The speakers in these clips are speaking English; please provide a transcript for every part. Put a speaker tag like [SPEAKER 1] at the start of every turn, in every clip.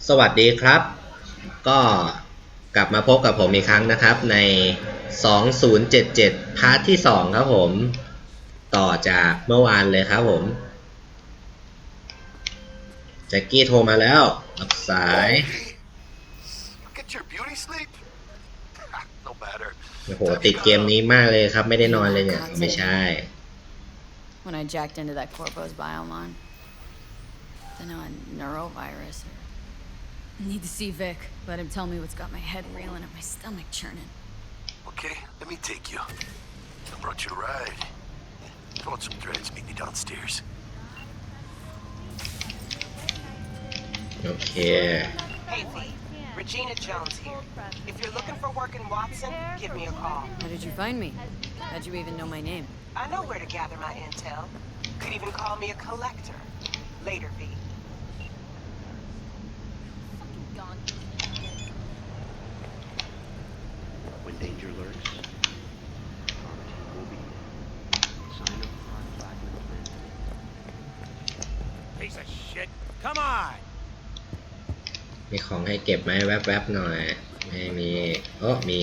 [SPEAKER 1] สวัสดีครับก็กลับมาพบกับผมอีกครั้งนะครับใน2077พาร์ทที่2ครับผมต่อจากเมื่อวานเลยครับผมแจ็คกี้โทรมาแล้วรับสายโอ้โหติดเกมนี้มากเลยครับไม่ได้นอนเลยเนี่ยไม่ใช่
[SPEAKER 2] When I jacked into that Corpo's biomon, then a neurovirus. I need to see Vic. Let him tell me what's got my head reeling and my stomach churning.
[SPEAKER 3] Okay, let me take you. I brought you a ride. Throw on some threads, meet me downstairs.
[SPEAKER 1] Okay.
[SPEAKER 4] Hey, V. Regina Jones here. If you're looking for work in Watson, give me a call.
[SPEAKER 2] How did you find me? How'd you even know my name?
[SPEAKER 4] I know where to gather my intel. Could even call me a collector. Later, V.
[SPEAKER 3] When danger lurks, will be sign up on Blackman.
[SPEAKER 5] Piece of shit! Come on!
[SPEAKER 1] มีของให้เก็บไหมแวบๆหน่อยไม่มีโอ้มี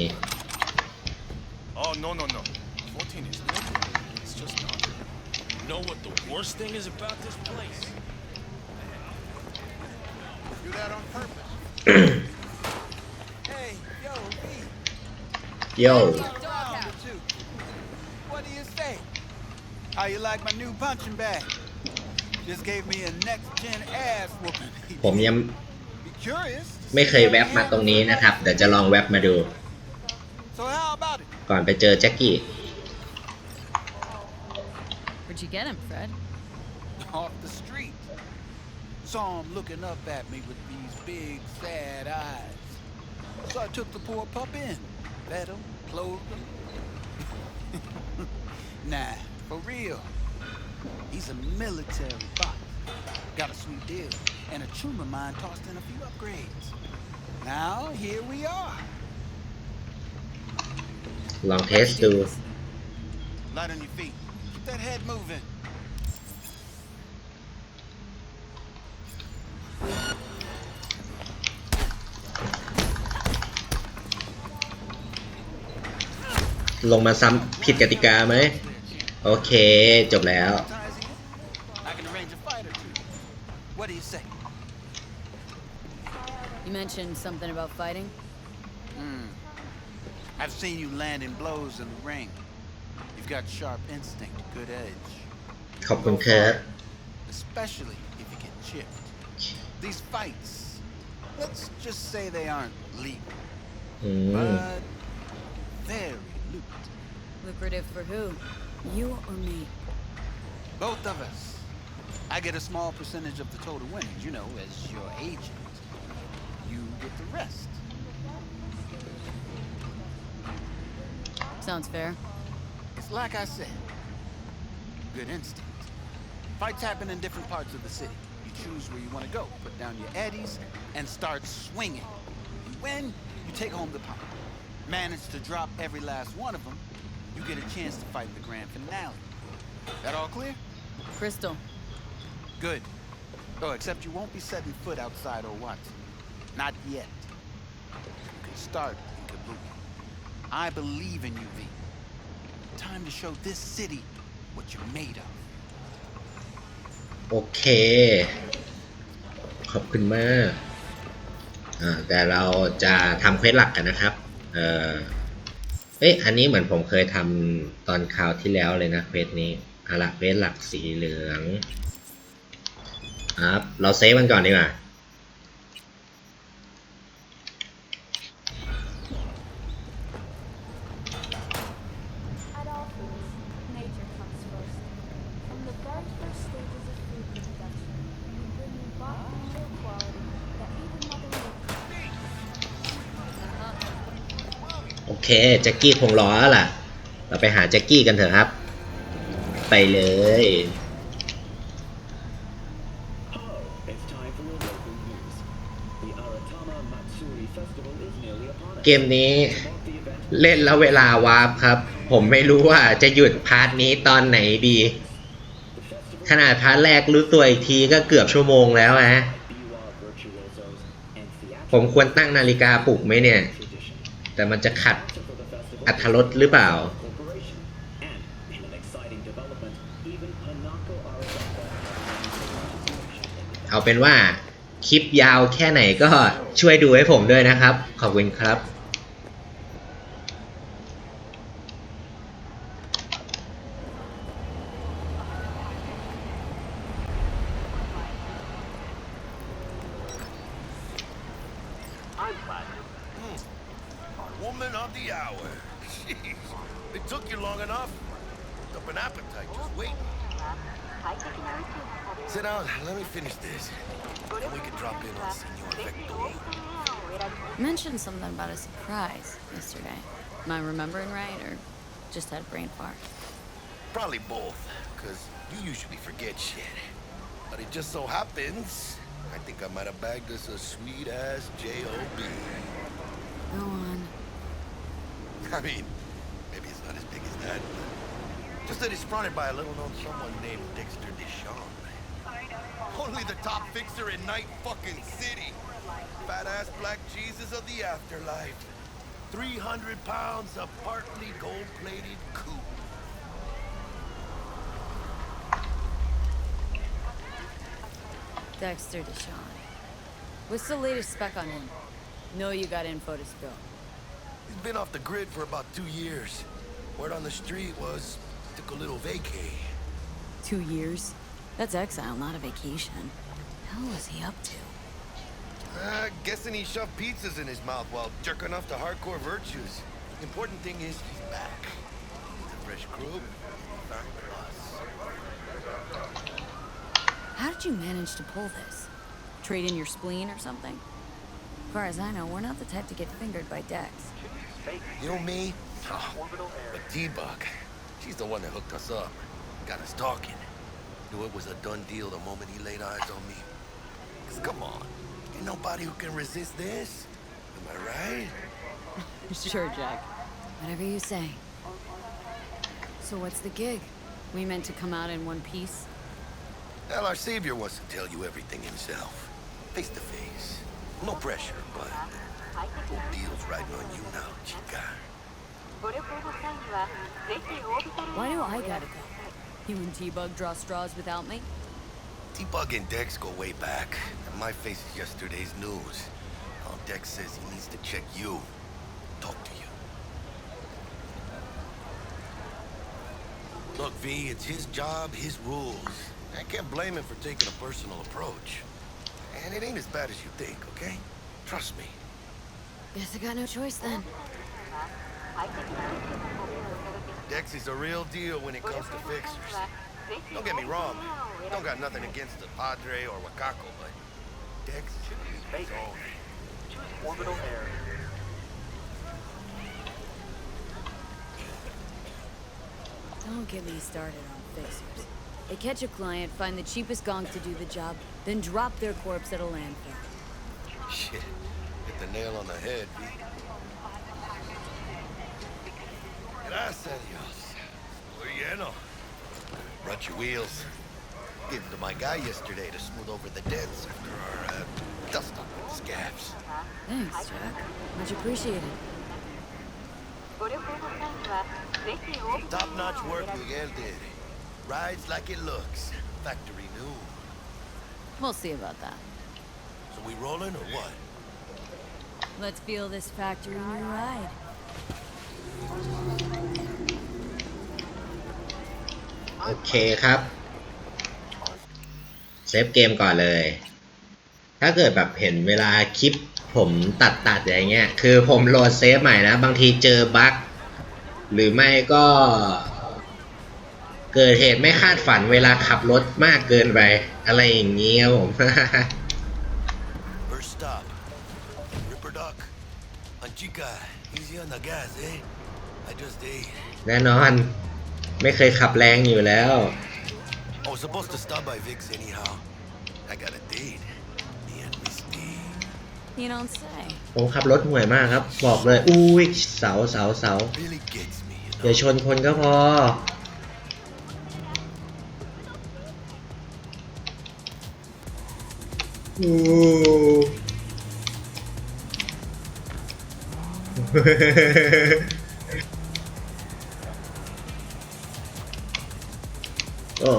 [SPEAKER 5] Oh no no no! 14 is good. It's just not. You know what the worst thing is about this place?
[SPEAKER 3] Do that on purpose.
[SPEAKER 6] Hey, yo, V.
[SPEAKER 1] โย่
[SPEAKER 6] What do you say? How you like my new punching bag? Just gave me a next-gen ass whooping.
[SPEAKER 1] ผมยัง
[SPEAKER 6] Be curious?
[SPEAKER 1] ไม่เคยแวบมาตรงนี้นะครับเดี๋ยวจะลองแวบมาดู
[SPEAKER 6] So how about it?
[SPEAKER 1] ก่อนไปเจอแจ็คกี้
[SPEAKER 2] Where'd you get him, Fred?
[SPEAKER 6] Off the street. Saw him looking up at me with these big, sad eyes. So I took the poor pup in. Fed him, clothed him. Nah, for real. He's a military bot. Got a sweet deal. And a tumor mine tossed in a few upgrades. Now, here we are.
[SPEAKER 1] ลองเทสดู
[SPEAKER 6] Light on your feet. Keep that head moving.
[SPEAKER 1] ลงมาซ้ำผิดกติกาไหมโอเคจบแล้ว
[SPEAKER 6] I can arrange a fight or two. What do you say?
[SPEAKER 2] You mentioned something about fighting?
[SPEAKER 6] I've seen you landing blows in the ring. You've got sharp instinct, good edge.
[SPEAKER 1] ขอบคุณครับ
[SPEAKER 6] Especially if you get chipped. These fights, let's just say they aren't legal,
[SPEAKER 1] อืม
[SPEAKER 6] but very lucrative.
[SPEAKER 2] Lucrative for who? You or me?
[SPEAKER 6] Both of us. I get a small percentage of the total winnings, you know, as your agent. You get the rest.
[SPEAKER 2] Sounds fair.
[SPEAKER 6] It's like I said. Good instinct. Fights happen in different parts of the city. You choose where you want to go, put down your eddies, and start swinging. You win, you take home the power. Manage to drop every last one of them, you get a chance to fight the grand finale. That all clear?
[SPEAKER 2] Crystal.
[SPEAKER 6] Good. Oh, except you won't be setting foot outside or Watson. Not yet. You can start in Kabuki. I believe in you, V. Time to show this city what you're made of.
[SPEAKER 1] โอเคขอบคุณมากแต่เราจะทำเควสหลักกันนะครับอันนี้เหมือนผมเคยทำตอนคราวที่แล้วเลยนะเควสนี้เอาละเควสหลักสีเหลืองครับเราเซฟมันก่อนดีกว่าโอเคแจ็คกี้คงรอแล้วล่ะเราไปหาแจ็คกี้กันเถอะครับไปเลยเกมนี้เล่นแล้วเวลาวาร์ปครับผมไม่รู้ว่าจะหยุดพาร์ทนี้ตอนไหนดีขนาดพาร์ทแรกรู้ตัวอีกทีก็เกือบชั่วโมงแล้วฮะ ผมควรตั้งนาฬิกาปลุกไหมเนี่ย แต่มันจะขัดอรรถรสหรือเปล่า เอาเป็นว่าคลิปยาวแค่ไหนก็ช่วยดูให้ผมด้วยนะครับ ขอบคุณครับ
[SPEAKER 3] Woman of the hour. Jeez, it took you long enough. Up an appetite, just waiting. Sit down, let me finish this. Then we can drop in on Senor Vector.
[SPEAKER 2] Mentioned something about a surprise yesterday. Am I remembering right, or just had a brain fart?
[SPEAKER 3] Probably both, because you usually forget shit. But it just so happens, I think I might have bagged us a sweet-ass J.O.B.
[SPEAKER 2] Go on.
[SPEAKER 3] I mean, maybe it's not as big as that, but just that it's fronted by a little-known someone named Dexter Deshawn. Only the top fixer in Night fucking City. Fat-ass black Jesus of the afterlife. 300 pounds of partly gold-plated coupe.
[SPEAKER 2] Dexter Deshawn. What's the latest spec on him? Know you got info to spill.
[SPEAKER 3] He's been off the grid for about 2 years. Word on the street was took a little vacay.
[SPEAKER 2] 2 years? That's exile, not a vacation. Hell was he up to?
[SPEAKER 3] Guessing he shoved pizzas in his mouth while jerking off to hardcore virtues. Important thing is he's back. He's a fresh crew. Found us.
[SPEAKER 2] How did you manage to pull this? Trade in your spleen or something? As far as I know, we're not the type to get fingered by Dex.
[SPEAKER 3] You know me? Oh, but T-Bug, she's the one that hooked us up. Got us talking. Knew it was a done deal the moment he laid eyes on me. 'Cause come on, ain't nobody who can resist this. Am I right?
[SPEAKER 2] Sure, Jack. Whatever you say. So what's the gig? We meant to come out in one piece?
[SPEAKER 3] Well, our savior wants to tell you everything himself. Face to face. No pressure, but whole deal's riding on you now, chica.
[SPEAKER 2] Why do I gotta go? You and T-Bug draw straws without me?
[SPEAKER 3] T-Bug and Dex go way back, and my face is yesterday's news. Now Dex says he needs to check you. Talk to you. Look, V, it's his job, his rules. I can't blame him for taking a personal approach. And it ain't as bad as you think, okay? Trust me.
[SPEAKER 2] Guess I got no choice then.
[SPEAKER 3] Dex is a real deal when it comes to fixers. Don't get me wrong. Don't got nothing against the Padre or Wakako, but Dex is all.
[SPEAKER 7] Orbital air.
[SPEAKER 2] Don't get me started on fixers. They catch a client, find the cheapest gonk to do the job, then drop their corpse at a landfill.
[SPEAKER 3] Shit. Hit the nail on the head, V. Gracias, Dios. Muy lleno. Brought your wheels. Gave them to my guy yesterday to smooth over the dents after our dust up with the scabs.
[SPEAKER 2] Thanks, Jack. Much appreciated.
[SPEAKER 3] Top-notch work Miguel did. Rides like it looks. Factory new.
[SPEAKER 2] We'll see about that.
[SPEAKER 3] So we rolling or what?
[SPEAKER 2] Let's feel this factory new ride.
[SPEAKER 1] โอเคครับ เซฟเกมก่อนเลย ถ้าเกิดแบบเห็นเวลาคลิปผมตัดอย่างเงี้ย คือผมโหลดเซฟใหม่นะ บางทีเจอบั๊กหรือไม่ก็เกิดเหตุไม่คาดฝันเวลาขับรถมากเกินไป อะไรอย่างนี้ครับผม
[SPEAKER 3] First stop. Ripper Duck. Anchica. Easy on the gas, eh? I just ate.
[SPEAKER 1] แน่นอน ไม่เคยขับแรงอยู่แล้ว
[SPEAKER 3] I was supposed to stop by Vic's anyhow. I got a date. Me and Misty.
[SPEAKER 2] You don't say.
[SPEAKER 1] ผมขับรถห่วยมากครับ บอกเลย อุ้ยเสา
[SPEAKER 3] Really gets me, you
[SPEAKER 1] อย่า
[SPEAKER 3] know.
[SPEAKER 1] ชนคนก็พอ โอ้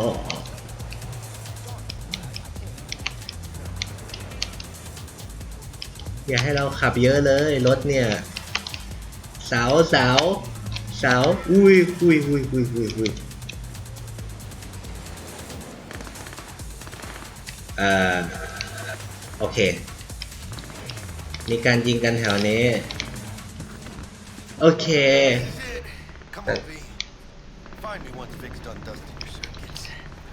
[SPEAKER 1] อย่าให้เราขับเยอะเลยรถเนี่ยเสาอุ้ยโอเคมีการยิงกันแถวนี้โอเค
[SPEAKER 3] Come on, V. Find me once Vic's done dusting your circuits.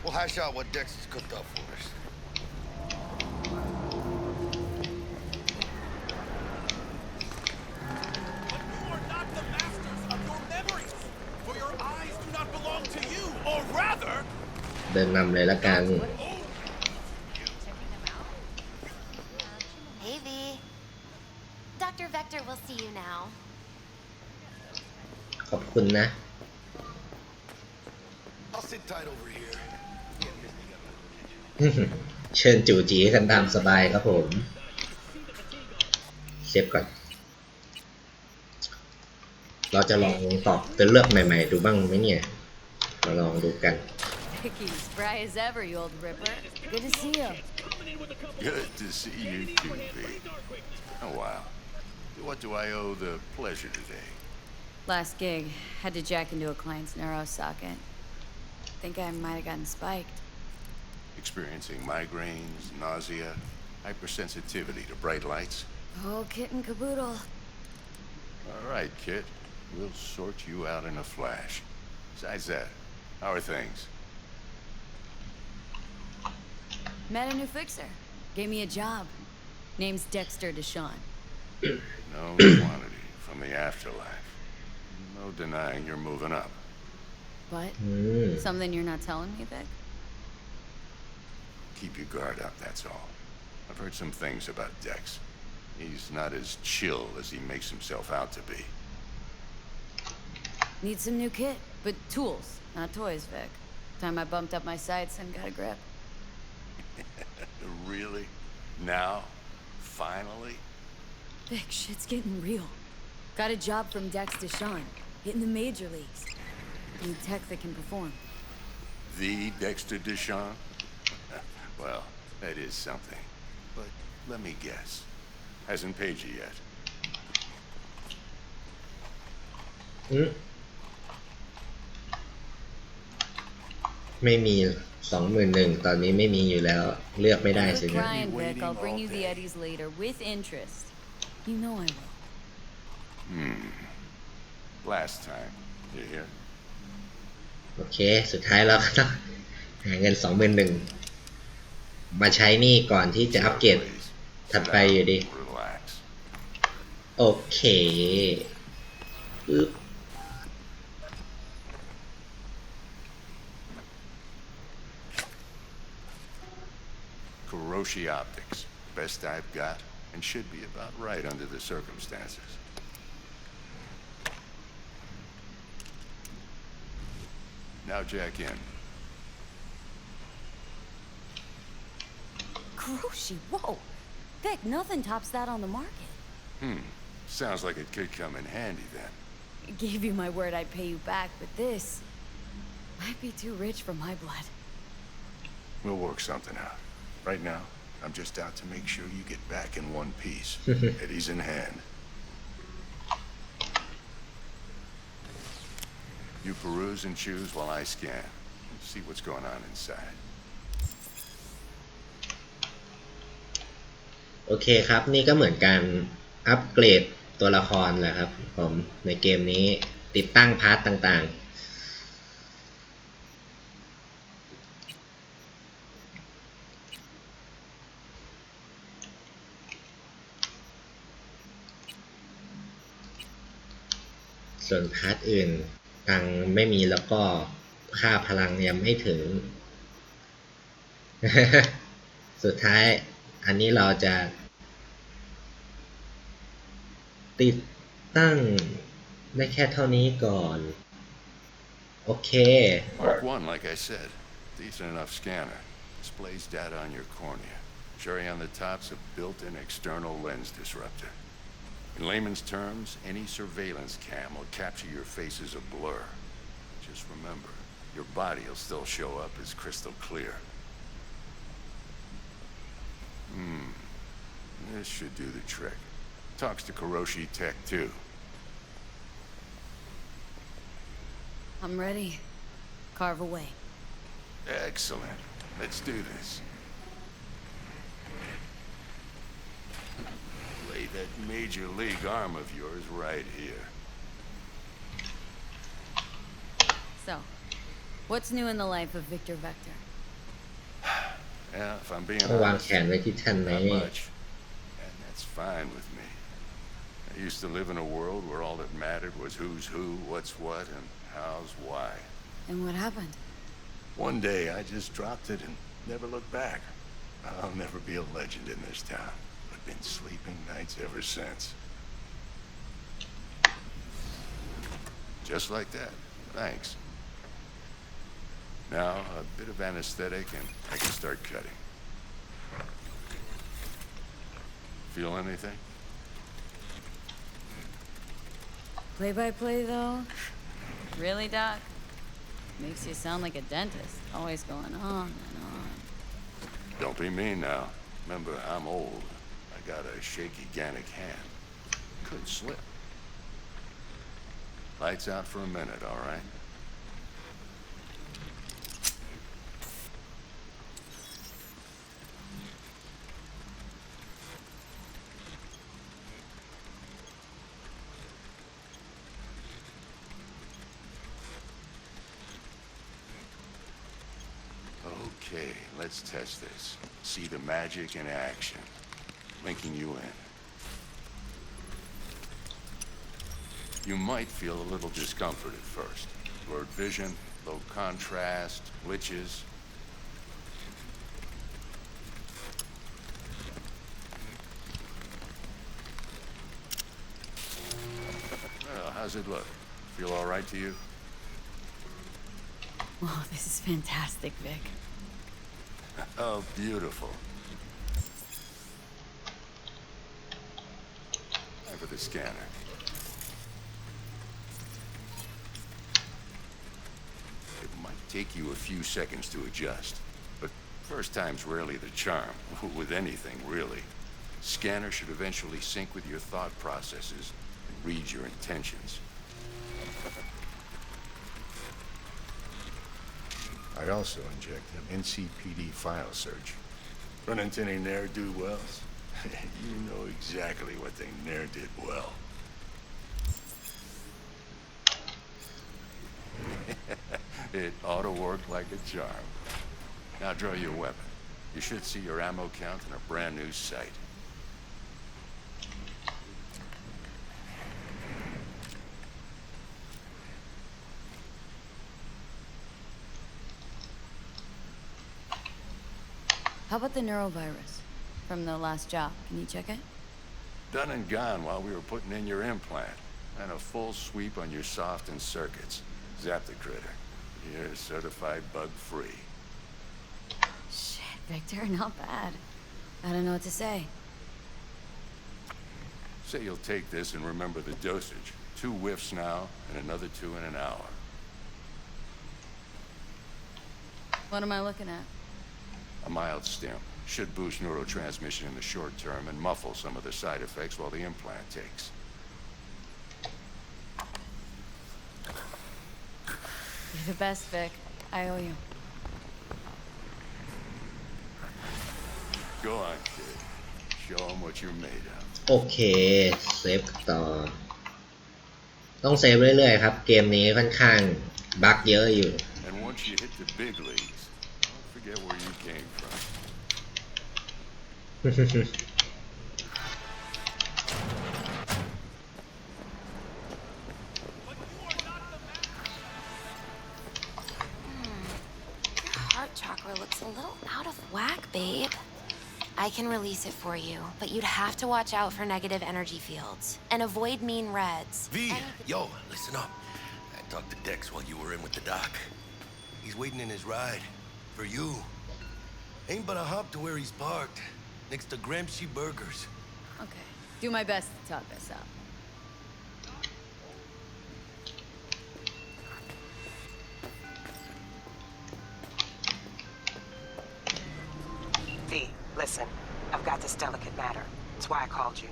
[SPEAKER 3] We'll hash out what Dex has cooked up for us.
[SPEAKER 5] But you are not the masters of your memories, for your eyes do not belong to you, or rather...
[SPEAKER 1] เดินนำเลยละกัน
[SPEAKER 8] Hey, V. Dr. Vector will see you now.
[SPEAKER 1] ขอบคุณนะ
[SPEAKER 3] I'll sit tight over here.
[SPEAKER 1] เชิญจู่จีกันตามสบายครับผมเซฟก่อนเราจะลองตอบตัวเลือกใหม่ๆดูบ้างไหมเนี่ยมาลองดูกัน
[SPEAKER 2] Vicky, spry as ever, you old ripper. Good to see you.
[SPEAKER 3] Good to see you too, V. Oh, wow. What do I owe the pleasure today?
[SPEAKER 2] Last gig, had to jack into a client's neuro socket. Think I might have gotten spiked.
[SPEAKER 3] Experiencing migraines, nausea, hypersensitivity to bright lights?
[SPEAKER 2] Oh, kit and caboodle.
[SPEAKER 3] All right, kid. We'll sort you out in a flash. Besides that, how are things?
[SPEAKER 2] Met a new fixer. Gave me a job. Name's Dexter Deshawn.
[SPEAKER 3] No quantity from the afterlife. No denying you're moving up.
[SPEAKER 2] But something you're not telling me, Vic?
[SPEAKER 3] Keep your guard up, that's all. I've heard some things about Dex. He's not as chill as he makes himself out to be.
[SPEAKER 2] Need some new kit, but tools, not toys, Vic. Time I bumped up my sights and got a grip.
[SPEAKER 3] Really? Now? Finally?
[SPEAKER 2] Vic, shit's getting real. Got a job from Dex Deshawn, hitting the major leagues. Need tech that can perform.
[SPEAKER 3] The Dexter Deshawn? Well, that is something. But let me guess. Hasn't paid you yet.
[SPEAKER 1] ไม่มี 21,000 ตอนนี้ไม่มีอยู่แล้วเลือกไม่ได้สิ
[SPEAKER 2] Quit
[SPEAKER 1] นะ
[SPEAKER 2] crying, Vic. I'll bring you the eddies later with interest. You know I will.
[SPEAKER 3] Last time. You hear?
[SPEAKER 1] โอเคสุดท้ายเราก็ต้องหาเงิน 21,000 มาใช้หนี่ก่อนที่จะอัปเกรด
[SPEAKER 3] Please.
[SPEAKER 1] ถัด
[SPEAKER 3] Sit
[SPEAKER 1] ไปอยู่
[SPEAKER 3] down.
[SPEAKER 1] ดี
[SPEAKER 3] Relax.
[SPEAKER 1] โอเคปึ๊บ
[SPEAKER 3] Kuroshi Optics. Best I've got, and should be about right under the circumstances. Now jack in.
[SPEAKER 2] Kuroshi, whoa! Vic, nothing tops that on the market.
[SPEAKER 3] Sounds like it could come in handy then.
[SPEAKER 2] Gave you my word I'd pay you back, but this might be too rich for my blood.
[SPEAKER 3] We'll work something out. Right now, I'm just out to make sure you get back in one piece. Eddie's in hand. You peruse and choose while I scan. See what's going on inside.
[SPEAKER 1] โอเคครับนี่ก็เหมือนการอัปเกรดตัวละครแหละครับผมในเกมนี้ติดตั้งพาร์ทต่างๆส่วนพาร์ทอื่นตังไม่มีแล้วก็ค่าพลังยังไม่ถึง สุดท้ายอันนี้เราจะติดตั้งได้แค่เท่านี้ก่อนโอเค
[SPEAKER 3] Mark 1, like I said. Decent enough scanner. Displays data on your cornea. Cherry on the top's a built-in external lens disruptor.
[SPEAKER 9] In layman's terms, any surveillance cam will capture your face as a blur. Just remember, your body will still show up as crystal clear. This should do the trick. Talks to Kuroshi Tech, too.
[SPEAKER 2] I'm ready. Carve away.
[SPEAKER 9] Excellent. Let's do this. Lay that major league arm of yours right here.
[SPEAKER 2] So, what's new in the life of Victor Vector?
[SPEAKER 9] Yeah, if I'm being
[SPEAKER 1] ต้องวาง
[SPEAKER 9] honest,
[SPEAKER 1] แขนไว้ที่แท่นไหม
[SPEAKER 9] not much. And that's fine with me. I used to live in a world where all that mattered was who's who, what's what, and how's why.
[SPEAKER 2] And what happened?
[SPEAKER 9] One day, I just dropped it and never looked back. I'll never be a legend in this town. I've been sleeping nights ever since. Just like that. Thanks. Now, a bit of anesthetic and I can start cutting. Feel anything?
[SPEAKER 2] Play-by-play, though? Really, Doc? Makes you sound like a dentist. Always going on and on.
[SPEAKER 9] Don't be mean now. Remember, I'm old. I got a shaky Gannic hand. Could slip. Lights out for a minute, all right? Okay, let's test this. See the magic in action. Linking you in. You might feel a little discomfort at first. Blurred vision, low contrast, glitches. Well, how's it look? Feel all right to you?
[SPEAKER 2] Oh, this is fantastic, Vic.
[SPEAKER 9] Oh, beautiful. Time for the scanner. It might take you a few seconds to adjust, but first time's rarely the charm, with anything, really. Scanner should eventually sync with your thought processes and read your intentions. I also inject an NCPD file search. Run into any ne'er-do-wells? You know exactly what they ne'er did well. It ought to work like a charm. Now draw your weapon. You should see your ammo count in a brand new sight.
[SPEAKER 2] How about the neurovirus from the last job? Can you check it?
[SPEAKER 9] Done and gone while we were putting in your implant. And a full sweep on your soft and circuits. Zap the critter. You're certified bug-free.
[SPEAKER 2] Shit, Victor, not bad. I don't know what to say.
[SPEAKER 9] Say you'll take this and remember the dosage. 2 whiffs now, and another 2 in an hour.
[SPEAKER 2] What am I looking at?
[SPEAKER 9] A mild stim. Should boost neurotransmission in the short term and muffle some of the side effects while the implant takes.
[SPEAKER 2] You're the best, Vic. I owe you.
[SPEAKER 9] Go on, kid. Show them what you're made of.
[SPEAKER 1] โอเคเซฟต่อต้องเซฟเรื่อยๆครับเกมนี้ค่อนข้างบั๊กเยอะอยู่
[SPEAKER 9] And once you hit the big leagues, don't forget where you came from.
[SPEAKER 8] Your heart chakra looks a little out of whack, babe. I can release it for you, but you'd have to watch out for negative energy fields and avoid mean reds.
[SPEAKER 3] V, yo, listen up. I talked to Dex while you were in with the doc. He's waiting in his ride. For you. Ain't but a hop to where he's parked. Next to Gramsci Burgers.
[SPEAKER 2] Okay. Do my best to talk us up.
[SPEAKER 4] V, listen. I've got this delicate matter. That's why I called you.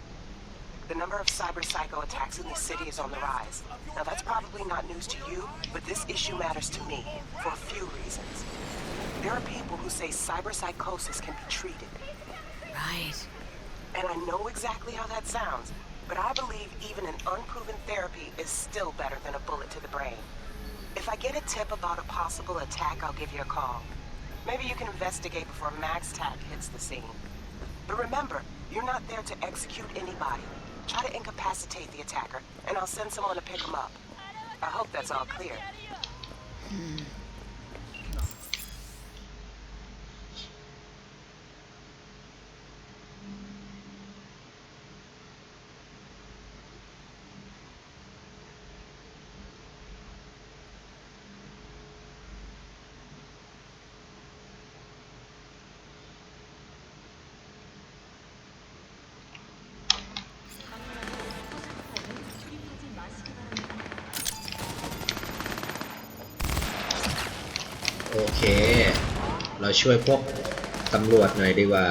[SPEAKER 4] The number of cyber-psycho attacks in the city is on the rise. Now, that's probably not news to you, but this issue matters to me for a few reasons. There are people who say cyberpsychosis can be treated.
[SPEAKER 2] Right.
[SPEAKER 4] And I know exactly how that sounds, but I believe even an unproven therapy is still better than a bullet to the brain. If I get a tip about a possible attack, I'll give you a call. Maybe you can investigate before Max Tack hits the scene. But remember, you're not there to execute anybody. Try to incapacitate the attacker, and I'll send someone to pick him up. I hope that's all clear.
[SPEAKER 1] โอเคเราช่วยพวกตำรวจหน่อยดีกว่า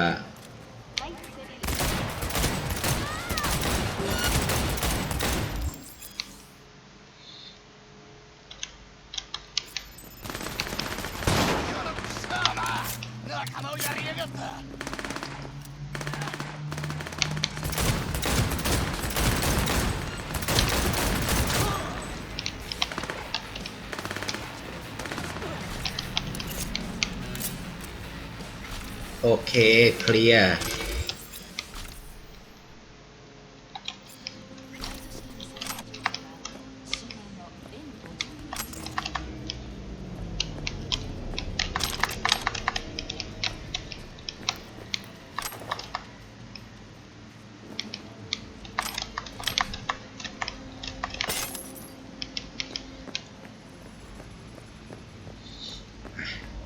[SPEAKER 1] โอเคเคลียร์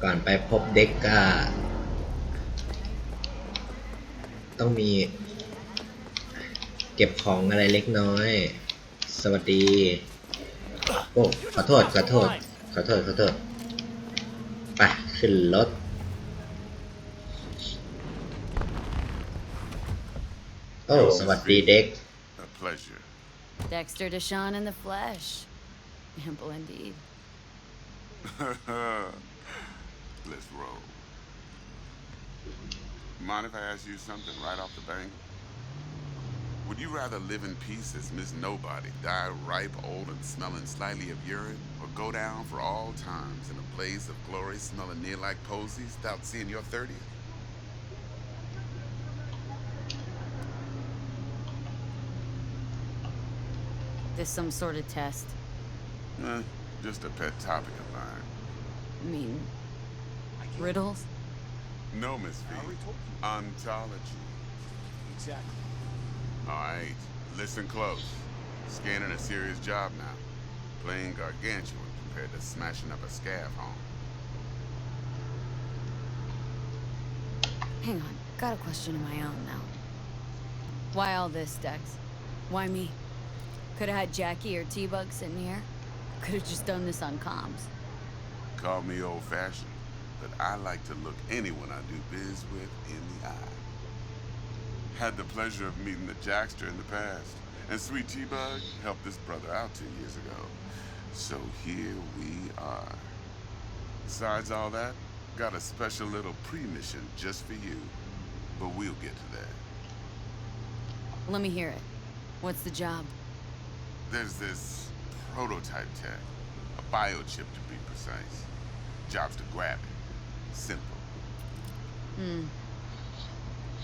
[SPEAKER 1] ก่อนไปพบเด็กก็ต้องมีเก็บของอะไรเล็กน้อยสวัสดีโอ้ขอโทษไปขึ้นรถโอ้สวัสดีเด็ก
[SPEAKER 9] A pleasure.
[SPEAKER 2] Dexter Deshawn in the flesh. Ample indeed.
[SPEAKER 9] Let's roll. Mind if I ask you something right off the bank? Would you rather live in peace as Miss Nobody, die ripe, old, and smelling slightly of urine, or go down for all times in a blaze of glory smelling near like posies without seeing your 30th?
[SPEAKER 2] This some sort of test?
[SPEAKER 9] Just a pet topic of mine.
[SPEAKER 2] I mean, riddles?
[SPEAKER 9] No, Miss V. Ontology.
[SPEAKER 5] Exactly.
[SPEAKER 9] Alright, listen close. Scanning a serious job now. Playing gargantuan compared to smashing up a scav home.
[SPEAKER 2] Hang on, got a question of my own now. Why all this, Dex? Why me? Could've had Jackie or T-Bug sitting here. Could've just done this on comms.
[SPEAKER 9] Call me old-fashioned, but I like to look anyone I do biz with in the eye. Had the pleasure of meeting the Jackster in the past, and Sweet T-Bug helped this brother out 2 years ago. So here we are. Besides all that, got a special little pre-mission just for you, but we'll get to that.
[SPEAKER 2] Let me hear it. What's the job?
[SPEAKER 9] There's this prototype tech, a biochip to be precise. Job's to grab it. Simple.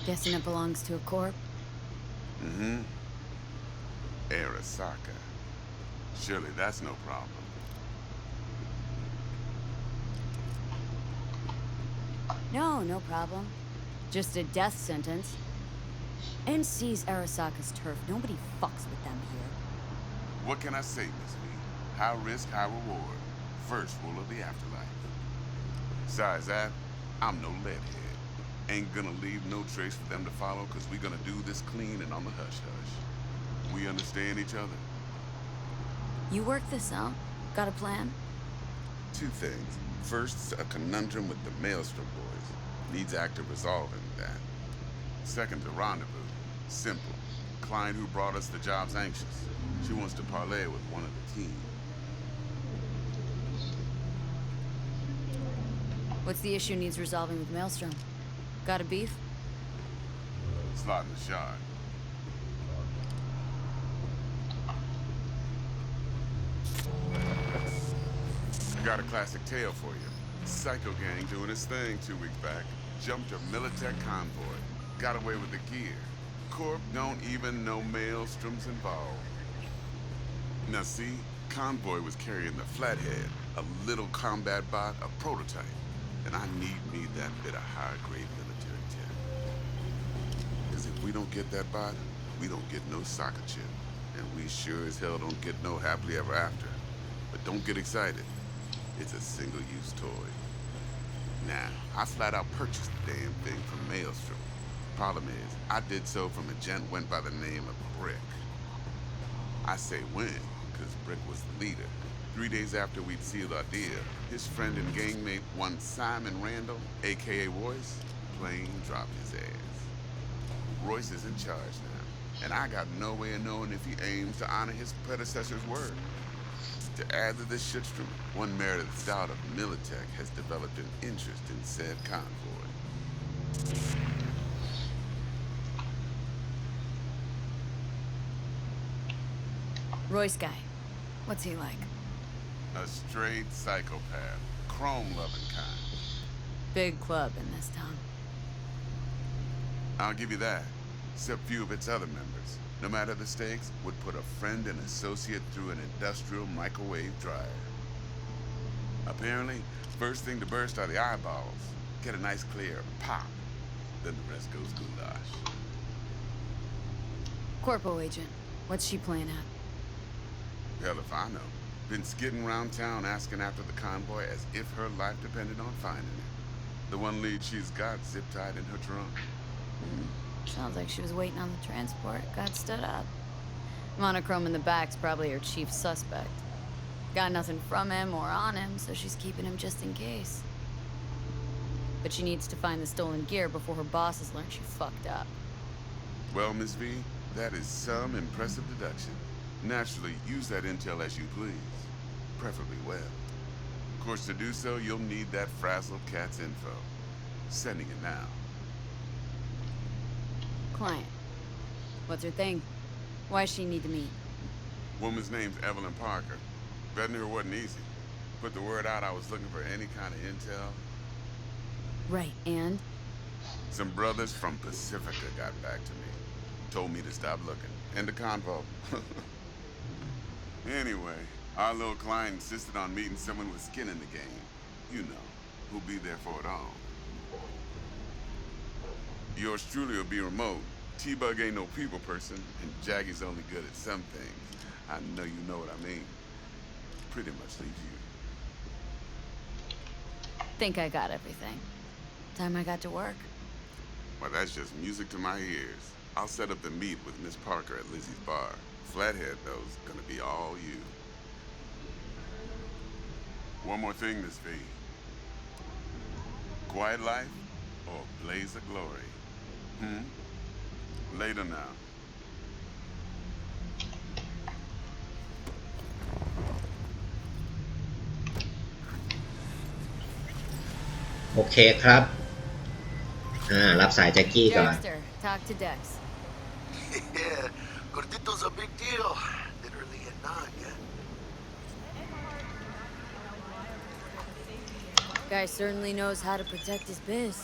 [SPEAKER 2] Guessing it belongs to a corp?
[SPEAKER 9] Mm-hmm. Arasaka. Surely that's no problem.
[SPEAKER 2] No problem. Just a death sentence. NC's Arasaka's turf. Nobody fucks with them here.
[SPEAKER 9] What can I say, Miss V? High risk, high reward. First rule of the afterlife. Besides that, I'm no leadhead.
[SPEAKER 10] Ain't gonna leave no trace for them to follow, because we're gonna do this clean and on the hush-hush. We understand each other?
[SPEAKER 2] You work this out? Got a plan?
[SPEAKER 10] Two things. First, a conundrum with the Maelstrom boys. Needs active resolving that. Second, a rendezvous. Simple. Client who brought us the job's anxious. She wants to parlay with one of the team.
[SPEAKER 2] What's the issue needs resolving with Maelstrom? Got a beef?
[SPEAKER 10] Slot in the shard. Got a classic tale for you. Psycho gang doing his thing 2 weeks back. Jumped a Militech convoy. Got away with the gear. Corp don't even know Maelstrom's involved. Now see, convoy was carrying the Flathead, a little combat bot, a prototype. And I need me that bit of high-grade military tech. Because if we don't get that bot, we don't get no soccer chip. And we sure as hell don't get no happily ever after. But don't get excited. It's a single-use toy. Now, I flat out purchased the damn thing from Maelstrom. Problem is, I did so from a gent went by the name of Brick. I say when, because Brick was the leader. 3 days after we'd sealed our deal, his friend and gangmate, one Simon Randall, a.k.a. Royce, plain dropped his ass. Royce is in charge now, and I got no way of knowing if he aims to honor his predecessor's word. To add to this shitstorm, one Meredith Stout of Militech has developed an interest in said convoy.
[SPEAKER 2] Royce guy. What's he like?
[SPEAKER 10] A straight psychopath, chrome-loving kind.
[SPEAKER 2] Big club in this town.
[SPEAKER 10] I'll give you that, except few of its other members, no matter the stakes, would put a friend and associate through an industrial microwave dryer. Apparently, first thing to burst are the eyeballs. Get a nice clear pop. Then the rest goes goulash.
[SPEAKER 2] Corpo agent. What's she playing at?
[SPEAKER 10] Hell if I know. Been skidding around town asking after the convoy as if her life depended on finding it. The one lead she's got zip-tied in her trunk.
[SPEAKER 2] Sounds like she was waiting on the transport. Got stood up. Monochrome in the back's probably her chief suspect. Got nothing from him or on him, so she's keeping him just in case. But she needs to find the stolen gear before her bosses learn she fucked up.
[SPEAKER 10] Well, Miss V, that is some impressive deduction. Naturally, use that intel as you please. Preferably well. Of course, to do so, you'll need that frazzled cat's info. Sending it now.
[SPEAKER 2] Client. What's her thing? Why does she need to meet?
[SPEAKER 10] Woman's name's Evelyn Parker. Vetting her wasn't easy. Put the word out I was looking for any kind of intel.
[SPEAKER 2] Right, and?
[SPEAKER 10] Some brothers from Pacifica got back to me. Told me to stop looking. End of convo. Anyway, our little client insisted on meeting someone with skin in the game. You know, who'll be there for it all. Yours truly will be remote. T-Bug ain't no people person, and Jaggy's only good at some things. I know you know what I mean. Pretty much leaves you.
[SPEAKER 2] Think I got everything. Time I got to work.
[SPEAKER 10] Well, that's just music to my ears. I'll set up the meet with Miss Parker at Lizzie's bar. Flathead, though, is gonna be all you. One more thing, Miss V. Quiet life or blaze of glory? Later now.
[SPEAKER 1] Okay ครับ รับสายแจ็คกี้ก่อน
[SPEAKER 2] Dexter, talk to Dex.
[SPEAKER 3] Yeah, Gordito's a big deal. Literally a non, yeah.
[SPEAKER 2] Guy certainly knows how to protect his biz.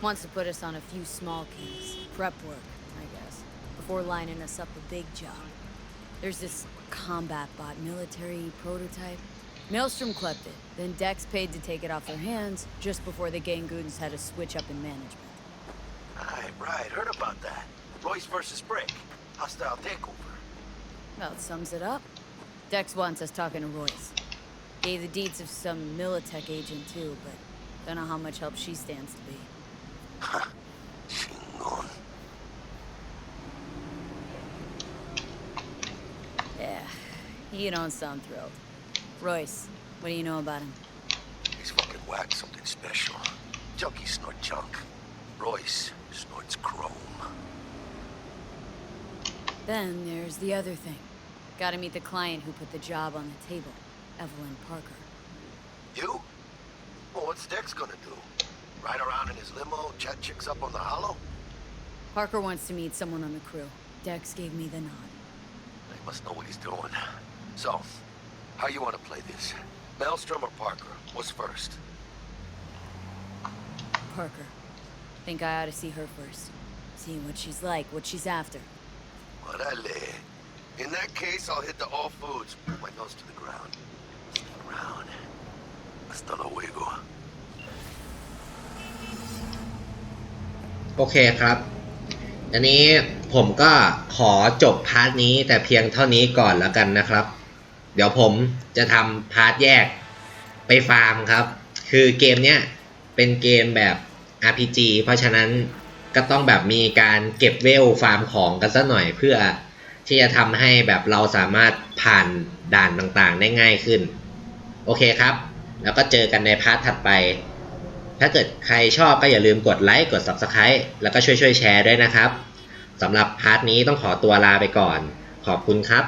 [SPEAKER 2] Wants to put us on a few small keys. Prep work, I guess. Before lining us up a big job. There's this combat bot military prototype. Maelstrom clept it. Then Dex paid to take it off their hands just before the Gangoons had a switch up in management.
[SPEAKER 3] Right. Heard about that. Royce versus Brick. Hostile takeover.
[SPEAKER 2] Well, it sums it up. Dex wants us talking to Royce. Gave the deeds of some Militech agent too, but don't know how much help she stands to be.
[SPEAKER 3] Chingon.
[SPEAKER 2] Yeah, you don't sound thrilled. Royce, what do you know about him?
[SPEAKER 3] He's fucking whacked something special. Junkies snort junk. Royce snorts chrome.
[SPEAKER 2] Then there's the other thing. Gotta meet the client who put the job on the table, Evelyn Parker.
[SPEAKER 3] You? Well, what's Dex gonna do? Ride around in his limo, chat chicks up on the hollow?
[SPEAKER 2] Parker wants to meet someone on the crew. Dex gave me the nod.
[SPEAKER 3] He must know what he's doing. So, how you want to play this? Maelstrom or Parker? What's first?
[SPEAKER 2] Parker. Think I ought to see her first. See what she's like, what she's after.
[SPEAKER 3] Orale. In that case, I'll hit the all foods. Put my nose to the ground. Sniff around. Hasta luego.
[SPEAKER 1] โอเคครับ อันนี้ผมก็ขอจบพาร์ทนี้แต่เพียงเท่านี้ก่อนแล้วกันนะครับ เดี๋ยวผมจะทำพาร์ทแยกไปฟาร์มครับ คือเกมเนี้ยเป็นเกมแบบ RPG เพราะฉะนั้นก็ต้องแบบมีการเก็บเวลฟาร์มของกันสักหน่อยเพื่อที่จะทำให้แบบเราสามารถผ่านด่านต่างๆได้ง่ายขึ้นโอเคครับแล้วก็เจอกันในพาร์ทถัดไปถ้าเกิดใครชอบก็อย่าลืมกดไลค์กด Subscribe แล้วก็ช่วยแชร์ด้วยนะครับสำหรับพาร์ทนี้ต้องขอตัวลาไปก่อนขอบคุณครับ